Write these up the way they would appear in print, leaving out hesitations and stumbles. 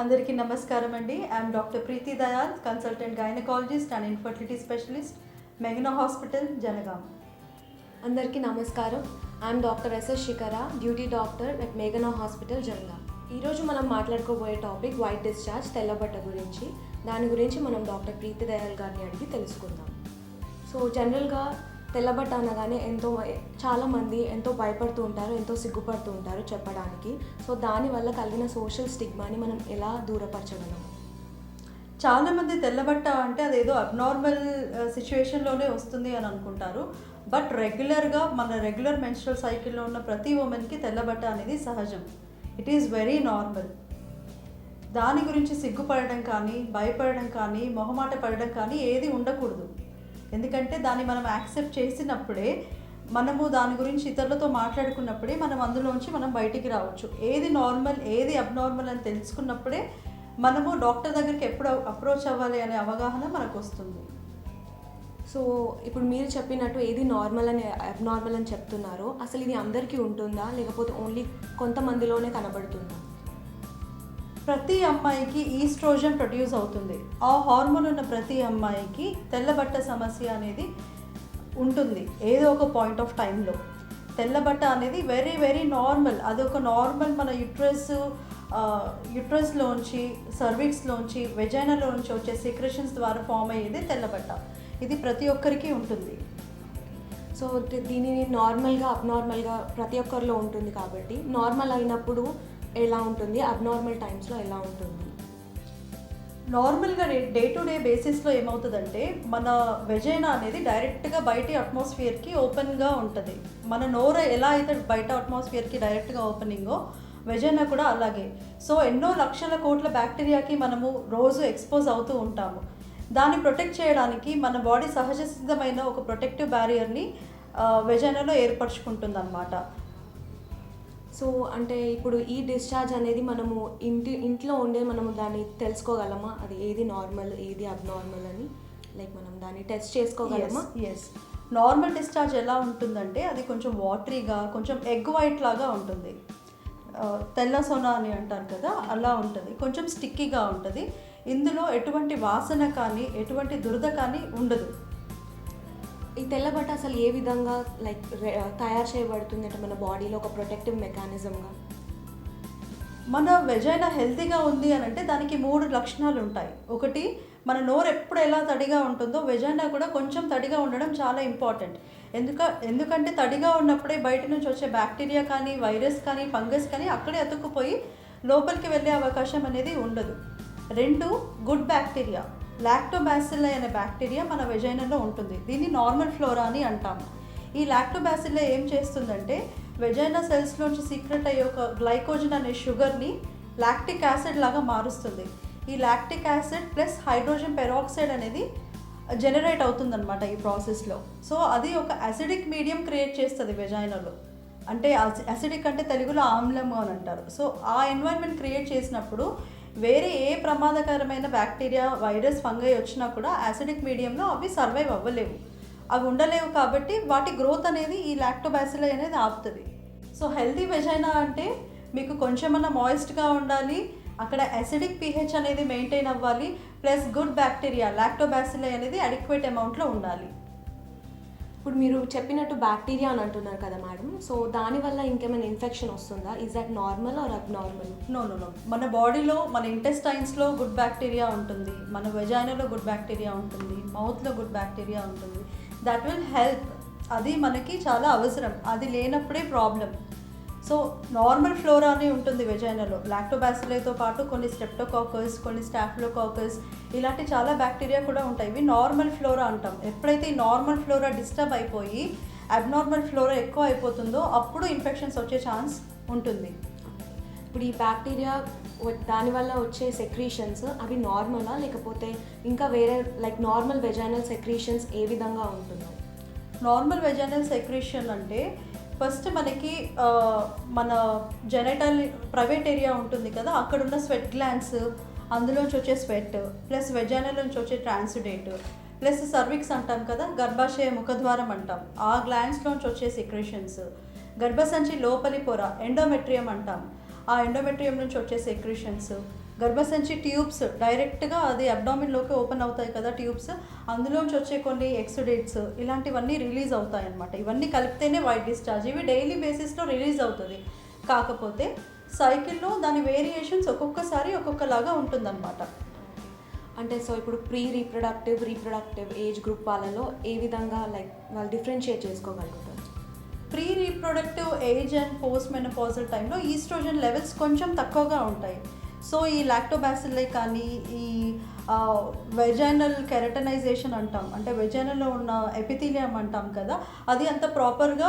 అందరికీ నమస్కారం అండి. I'm doctor Preethi Dayal, consultant gynaecologist and infertility specialist, మెగ్నా హాస్పిటల్, జనగాం. అందరికీ నమస్కారం. I'm doctor SS Shikhara, duty doctor at మెగ్నా హాస్పిటల్, జనగాం. ఈరోజు మనం మాట్లాడుకోబోయే టాపిక్ వైట్ డిశ్చార్జ్, తెల్లబట్ట గురించి. దాని గురించి మనం డాక్టర్ ప్రీతి దయాల్ గారిని అడిగి తెలుసుకుందాం. సో జనరల్గా తెల్లబట్ట అనగానే చాలామంది ఎంతో భయపడుతూ ఉంటారు, ఎంతో సిగ్గుపడుతూ ఉంటారు చెప్పడానికి. సో దానివల్ల కలిగిన సోషల్ స్టిగ్మాని మనం ఎలా దూరపరచగలం? చాలామంది తెల్లబట్ట అంటే అదేదో అబ్నార్మల్ సిచ్యువేషన్లోనే వస్తుంది అని అనుకుంటారు. బట్ రెగ్యులర్గా మన రెగ్యులర్ మెన్స్ట్రల్ సైకిల్లో ఉన్న ప్రతి ఉమెన్కి తెల్లబట్ట అనేది సహజం. It is very normal. దాని గురించి సిగ్గుపడడం కానీ, భయపడడం కానీ, మొహమాట పడడం కానీ ఏది ఉండకూడదు. ఎందుకంటే దాన్ని మనం యాక్సెప్ట్ చేసినప్పుడే, మనము దాని గురించి ఇతరులతో మాట్లాడుకున్నప్పుడే అందులోంచి మనం బయటికి రావచ్చు. ఏది నార్మల్, ఏది అబ్నార్మల్ అని తెలుసుకున్నప్పుడే మనము డాక్టర్ దగ్గరికి ఎప్పుడు అప్రోచ్ అవ్వాలి అనే అవగాహన మనకు వస్తుంది. సో ఇప్పుడు మీరు చెప్పినట్టు ఏది నార్మల్ అని అబ్నార్మల్ అని చెప్తున్నారో, అసలు ఇది అందరికీ ఉంటుందా, లేకపోతే ఓన్లీ కొంతమందిలోనే కనబడుతుందా? ప్రతి అమ్మాయికి ఈస్ట్రోజన్ ప్రొడ్యూస్ అవుతుంది. ఆ హార్మోన్ ఉన్న ప్రతి అమ్మాయికి తెల్లబట్ట సమస్య అనేది ఉంటుంది ఏదో ఒక పాయింట్ ఆఫ్ టైంలో. తెల్లబట్ట అనేది వెరీ వెరీ నార్మల్. అదొక నార్మల్ మన యుట్రస్లోంచి, సర్విక్స్లోంచి, వెజైనాలోంచి వచ్చే సీక్రెషన్స్ ద్వారా ఫామ్ అయ్యేది తెల్లబట్ట. ఇది ప్రతి ఒక్కరికి ఉంటుంది. సో దీనిని నార్మల్గా, అబ్నార్మల్గా ప్రతి ఒక్కరిలో ఉంటుంది కాబట్టి, నార్మల్ అయినప్పుడు ఎలా ఉంటుంది, అబ్నార్మల్ టైమ్స్లో ఎలా ఉంటుంది? నార్మల్గా డే టు డే బేసిస్లో ఏమవుతుందంటే, మన వెజైనా అనేది డైరెక్ట్గా బయట అట్మాస్ఫియర్కి ఓపెన్గా ఉంటుంది. మన నోరు ఎలా అయితే బయట అట్మాస్ఫియర్కి డైరెక్ట్గా ఓపెనింగో, వెజైనా కూడా అలాగే. సో ఎన్నో లక్షల కోట్ల బ్యాక్టీరియాకి మనము రోజు ఎక్స్పోజ్ అవుతూ ఉంటాము. దాన్ని ప్రొటెక్ట్ చేయడానికి మన బాడీ సహజ సిద్ధమైన ఒక ప్రొటెక్టివ్ బ్యారియర్ని వెజైనాలో ఏర్పరచుకుంటుంది అన్నమాట. సో అంటే ఇప్పుడు ఈ డిశ్చార్జ్ అనేది మనము ఇంట్లో ఉండే మనము దాన్ని తెలుసుకోగలమా, అది ఏది నార్మల్, ఏది అబ్నార్మల్ అని? లైక్ మనం దాన్ని టెస్ట్ చేసుకోగలమా? ఎస్. నార్మల్ డిశ్చార్జ్ ఎలా ఉంటుందంటే, అది కొంచెం వాటరీగా, కొంచెం ఎగ్ వైట్ లాగా ఉంటుంది. తెల్ల సొన అని అంటారు కదా, అలా ఉంటుంది. కొంచెం స్టిక్కీగా ఉంటుంది. ఇందులో ఎటువంటి వాసన కానీ, ఎటువంటి దురద కానీ ఉండదు. ఈ తెల్లబట్ట అసలు ఏ విధంగా తయారు చేయబడుతుంది అంటే మన బాడీలో ఒక ప్రొటెక్టివ్ మెకానిజంగా? మన వెజైనా హెల్తీగా ఉంది అని అంటే దానికి 3 లక్షణాలు ఉంటాయి. ఒకటి, మన నోరు ఎప్పుడు ఎలా తడిగా ఉంటుందో వెజైనా కూడా కొంచెం తడిగా ఉండడం చాలా ఇంపార్టెంట్. ఎందుకంటే తడిగా ఉన్నప్పుడే బయట నుంచి వచ్చే బ్యాక్టీరియా కానీ, వైరస్ కానీ, ఫంగస్ కానీ అక్కడే అతుక్కుపోయి లోపలికి వెళ్ళే అవకాశం అనేది ఉండదు. 2, గుడ్ బ్యాక్టీరియా. లాక్టోబాసిల్లై అనే బ్యాక్టీరియా మన వెజైనాలో ఉంటుంది. దీన్ని నార్మల్ ఫ్లోరా అని అంటాము. ఈ లాక్టోబాసిల్లై ఏం చేస్తుందంటే, వెజైనా సెల్స్లోంచి సీక్రెట్ అయ్యే ఒక గ్లైకోజన్ అనే షుగర్ని లాక్టిక్ యాసిడ్ లాగా మారుస్తుంది. ఈ lactic acid plus hydrogen peroxide అనేది జనరేట్ అవుతుందన్నమాట ఈ ప్రాసెస్లో. సో అది ఒక అసిడిక్ మీడియం క్రియేట్ చేస్తుంది వెజైనాలో. అంటే అసిడిక్ అంటే తెలుగులో ఆమ్లము అని అంటారు. సో ఆ ఎన్వైర్న్మెంట్ క్రియేట్ చేసినప్పుడు వేరే ఏ ప్రమాదకరమైన బ్యాక్టీరియా, వైరస్, ఫంగై వచ్చినా కూడా యాసిడిక్ మీడియంలో అవి సర్వైవ్ అవ్వలేవు, అవి ఉండలేవు. కాబట్టి వాటి గ్రోత్ అనేది ఈ లాక్టోబాసిల్లై అనేది ఆపుతుంది. సో హెల్తీ వెజైనా అంటే మీకు కొంచెమన్నా మాయిస్ట్గా ఉండాలి, అక్కడ అసిడిక్ pH అనేది మెయింటైన్ అవ్వాలి, ప్లస్ గుడ్ బ్యాక్టీరియా లాక్టోబాసిల్లై అనేది అడిక్వేట్ అమౌంట్లో ఉండాలి. ఇప్పుడు మీరు చెప్పినట్టు బ్యాక్టీరియా అని అంటున్నారు కదా మేడం, సో దానివల్ల ఇంకేమైనా ఇన్ఫెక్షన్ వస్తుందా? Is that normal or abnormal? No. మన బాడీలో, మన ఇంటెస్టైన్స్లో గుడ్ బ్యాక్టీరియా ఉంటుంది, మన వెజైనాలో గుడ్ బ్యాక్టీరియా ఉంటుంది, మౌత్లో గుడ్ బ్యాక్టీరియా ఉంటుంది. That will help. అది మనకి చాలా అవసరం. అది లేనప్పుడే ప్రాబ్లం. సో నార్మల్ ఫ్లోరా అని ఉంటుంది వెజైనాలో. లాక్టోబాసిల్లైతో పాటు కొన్ని స్ట్రెప్టోకాకస్, కొన్ని స్టాఫిలోకాకస్, ఇలాంటి చాలా బ్యాక్టీరియా కూడా ఉంటాయి. ఇవి నార్మల్ ఫ్లోరా అంటాం. ఎప్పుడైతే ఈ నార్మల్ ఫ్లోరా డిస్టర్బ్ అయిపోయి అబ్నార్మల్ ఫ్లోరా ఎక్కువ అయిపోతుందో అప్పుడు ఇన్ఫెక్షన్స్ వచ్చే ఛాన్స్ ఉంటుంది. ఇప్పుడు ఈ బ్యాక్టీరియా దానివల్ల వచ్చే సెక్రీషన్స్ అవి నార్మలా, లేకపోతే ఇంకా వేరే నార్మల్ వెజైనల్ సెక్రీషన్స్ ఏ విధంగా ఉంటుందో? నార్మల్ వెజైనల్ సెక్రీషన్ అంటే ఫస్ట్ మనకి మన జెనైటల్ ప్రైవేట్ ఏరియా ఉంటుంది కదా, అక్కడున్న స్వెట్ గ్లాండ్స్, అందులోంచి వచ్చే స్వెట్, ప్లస్ వెజైనల్ నుంచి వచ్చే ట్రాన్సుడేట్, ప్లస్ సర్విక్స్ అంటాం కదా, గర్భాశయ ముఖద్వారం అంటాం, ఆ గ్లాండ్స్లోంచి వచ్చే సెక్రేషన్స్, గర్భసంచి లోపలి పొర ఎండోమెట్రియం అంటాం, ఆ ఎండోమెట్రియం నుంచి వచ్చే సెక్రేషన్స్, గర్భసంచి ట్యూబ్స్ డైరెక్ట్గా అది అబ్డామిన్లోకి ఓపెన్ అవుతాయి కదా ట్యూబ్స్, అందులోంచి వచ్చే కొన్ని ఎక్సుడేట్స్ ఇలాంటివన్నీ రిలీజ్ అవుతాయి అన్నమాట. ఇవన్నీ కలిపితేనే వైట్ డిశ్చార్జ్. ఇవి డైలీ బేసిస్లో రిలీజ్ అవుతుంది. కాకపోతే సైకిల్లో దాని వేరియేషన్స్ ఒక్కొక్కసారి ఒక్కొక్కలాగా ఉంటుందన్నమాట. అంటే సో ఇప్పుడు రీప్రొడక్టివ్ ఏజ్ గ్రూప్ వాళ్ళలో ఏ విధంగా లైక్ వాళ్ళు డిఫరెన్షియేట్ చేసుకోగలుగుతారు? Pre reproductive age and post menopausal టైంలో ఈస్ట్రోజన్ లెవెల్స్ కొంచెం తక్కువగా ఉంటాయి. సో ఈ లాక్టోబాసిల్లై కానీ ఈ వెజైనల్ కెరటనైజేషన్ అంటాం, అంటే వెజైనల్లో ఉన్న ఎపిథీలియం అంటాం కదా, అది అంత ప్రాపర్గా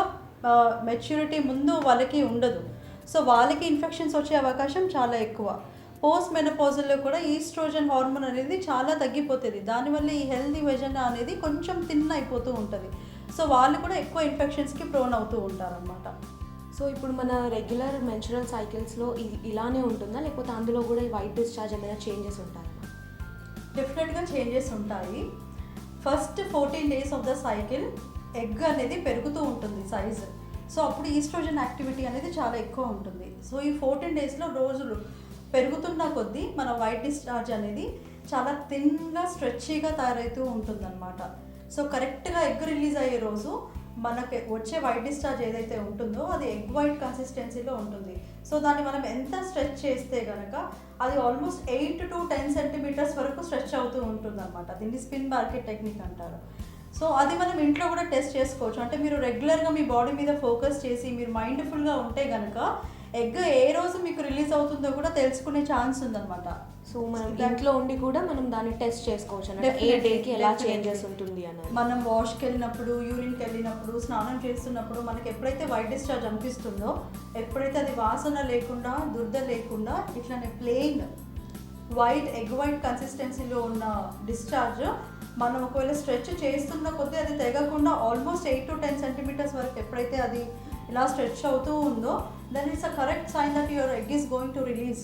మెచ్యూరిటీ ముందు వాళ్ళకి ఉండదు. సో వాళ్ళకి ఇన్ఫెక్షన్స్ వచ్చే అవకాశం చాలా ఎక్కువ. పోస్ట్ మెనోపాజల్లో కూడా ఈస్ట్రోజన్ హార్మోన్ అనేది చాలా తగ్గిపోతుంది. దానివల్ల ఈ హెల్దీ వెజైనా అనేది కొంచెం థిన్ అయిపోతూ ఉంటుంది. సో వాళ్ళు కూడా ఎక్కువ ఇన్ఫెక్షన్స్కి ప్రోన్ అవుతూ ఉంటారన్నమాట. సో ఇప్పుడు మన రెగ్యులర్ మెన్స్ట్రువల్ సైకిల్స్లో ఇలానే ఉంటుందా, లేకపోతే అందులో కూడా ఈ వైట్ డిశ్చార్జ్ ఏమైనా చేంజెస్ ఉంటాయా? డెఫినెట్గా చేంజెస్ ఉంటాయి. First 14 days of the cycle egg అనేది పెరుగుతూ ఉంటుంది సైజు. సో అప్పుడు ఈస్ట్రోజన్ యాక్టివిటీ అనేది చాలా ఎక్కువ ఉంటుంది. సో ఈ 14 daysలో రోజులు పెరుగుతున్న కొద్దీ మన వైట్ డిశ్చార్జ్ అనేది చాలా థిన్గా స్ట్రెచీగా తయారవుతూ ఉంటుందన్నమాట. సో కరెక్ట్గా ఎగ్ రిలీజ్ అయ్యే రోజు మనకి వచ్చే వైట్ డిశ్చార్జ్ ఏదైతే ఉంటుందో అది ఎగ్ వైట్ కన్సిస్టెన్సీలో ఉంటుంది. సో దాన్ని మనం ఎంత స్ట్రెచ్ చేస్తే కనుక అది ఆల్మోస్ట్ 8 to 10 centimeters వరకు స్ట్రెచ్ అవుతూ ఉంటుంది అనమాట. దీన్ని స్పిన్ బార్కెట్ టెక్నిక్ అంటారు. సో అది మనం ఇంట్లో కూడా టెస్ట్ చేసుకోవచ్చు. అంటే మీరు రెగ్యులర్గా మీ బాడీ మీద ఫోకస్ చేసి మీరు మైండ్ఫుల్గా ఉంటే కనుక ఎగ్ ఏ రోజు మీకు రిలీజ్ అవుతుందో కూడా తెలుసుకునే ఛాన్స్ ఉందన్నమాట. సో మనం ఇంట్లో ఉండి కూడా మనం దాన్ని టెస్ట్ చేసుకోవచ్చు అంటే ఏ డేకి ఎలా చేంజెస్ ఉంటుంది అన్నది. మనం వాష్కి వెళ్ళినప్పుడు, యూరిన్కి వెళ్ళినప్పుడు, స్నానం చేస్తున్నప్పుడు మనకి ఎప్పుడైతే వైట్ డిశ్చార్జ్ అనిపిస్తుందో, ఎప్పుడైతే అది వాసన లేకుండా దురద లేకుండా ఇట్లానే ప్లెయిన్ వైట్ ఎగ్ వైట్ కన్సిస్టెన్సీలో ఉన్న డిశ్చార్జ్ మనం ఒకవేళ స్ట్రెచ్ చేస్తున్న కొద్దీ అది తెగకుండా ఆల్మోస్ట్ 8 to 10 centimeters వరకు ఎప్పుడైతే అది ఇలా స్ట్రెచ్ అవుతూ ఉందో then it's a correct sign that your egg is going to release.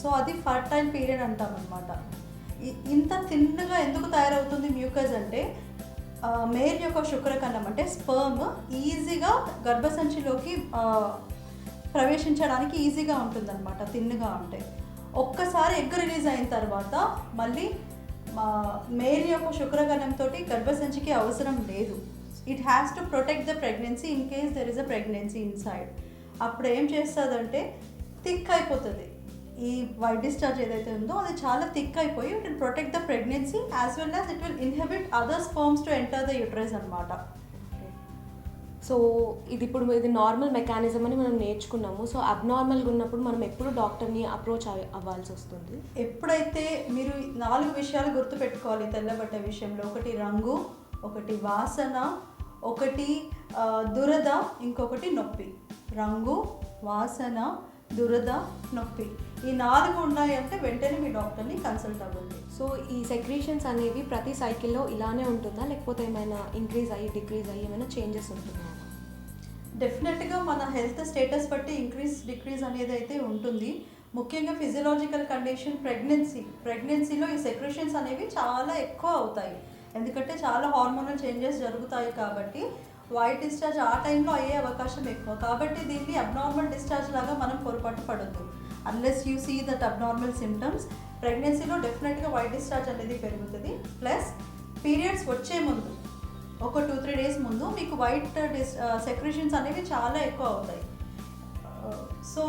So అది ఫర్టైల్ పీరియడ్ అంటాం అనమాట. ఇంత థిన్గా ఎందుకు తయారవుతుంది మ్యూకస్ అంటే మేల్ యొక్క శుక్రకణం అంటే స్పర్మ్ ఈజీగా గర్భసంచిలోకి ప్రవేశించడానికి ఈజీగా ఉంటుందన్నమాట థిన్గా ఉంటే. ఒక్కసారి ఎగ్ రిలీజ్ అయిన తర్వాత మళ్ళీ మేల్ యొక్క శుక్రకణంతో గర్భసంచికి అవసరం లేదు. It has to protect the pregnancy in case there is a pregnancy inside. అప్పుడు ఏం చేస్తుందంటే థిక్ అయిపోతుంది. ఈ వైట్ డిశ్చార్జ్ ఏదైతే ఉందో అది చాలా థిక్ అయిపోయి it will protect the pregnancy as well as it will inhibit other sperms to enter the uterus అనమాట. సో ఇది నార్మల్ మెకానిజం అని మనం నేర్చుకున్నాము. సో అబ్నార్మల్గా ఉన్నప్పుడు మనం ఎప్పుడు డాక్టర్ని అప్రోచ్ అవ్వాల్సి వస్తుంది? ఎప్పుడైతే మీరు 4 విషయాలు గుర్తుపెట్టుకోవాలి తెల్లబట్ట విషయంలో. ఒకటి రంగు, ఒకటి వాసన, ఒకటి దురద, ఇంకొకటి నొప్పి. రంగు, వాసన, దురద, నొప్పి, ఈ 4 ఉన్నాయంటే వెంటనే మీ డాక్టర్ని కన్సల్ట్ అవ్వండి. సో ఈ సెక్రీషన్స్ అనేవి ప్రతి సైకిల్లో ఇలానే ఉంటుందా, లేకపోతే ఏమైనా ఇంక్రీజ్ అయ్యి డిక్రీజ్ అయ్యి ఏమైనా చేంజెస్ ఉంటుందా? డెఫినెట్గా మన హెల్త్ స్టేటస్ బట్టి డిక్రీజ్ అనేది అయితే ఉంటుంది. ముఖ్యంగా ఫిజియలాజికల్ కండిషన్ ప్రెగ్నెన్సీలో ఈ సెక్రెషన్స్ అనేవి చాలా ఎక్కువ అవుతాయి. ఎందుకంటే చాలా హార్మోనల్ చేంజెస్ జరుగుతాయి కాబట్టి వైట్ డిశ్చార్జ్ ఆ టైంలో అయ్యే అవకాశం ఎక్కువ. కాబట్టి దీన్ని అబ్నార్మల్ డిశ్చార్జ్ లాగా మనం పొరపాటు పడద్దు. Unless you see that abnormal symptoms. ప్రెగ్నెన్సీలో డెఫినెట్గా వైట్ డిశ్చార్జ్ అనేది పెరుగుతుంది. ప్లస్ పీరియడ్స్ వచ్చే ముందు ఒక 2-3 days ముందు మీకు వైట్ సెక్రెషన్స్ అనేవి చాలా ఎక్కువ అవుతాయి. So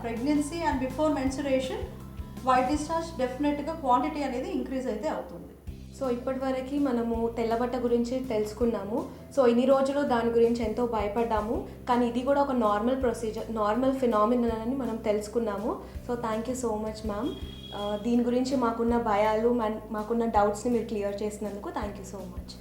pregnancy and before menstruation white discharge డెఫినెట్గా క్వాంటిటీ అనేది ఇంక్రీజ్ అయితే అవుతుంది. సో ఇప్పటివరకు మనము తెల్లబట్ట గురించి తెలుసుకున్నాము. సో ఇన్ని రోజులు దాని గురించి ఎంతో భయపడ్డాము, కానీ ఇది కూడా ఒక నార్మల్ ఫినామినన్ అని మనం తెలుసుకున్నాము. So thank you so much ma'am. దీని గురించి మాకున్న భయాలు మాకున్న డౌట్స్ని మీరు క్లియర్ చేసినందుకు థ్యాంక్ యూ సో మచ్.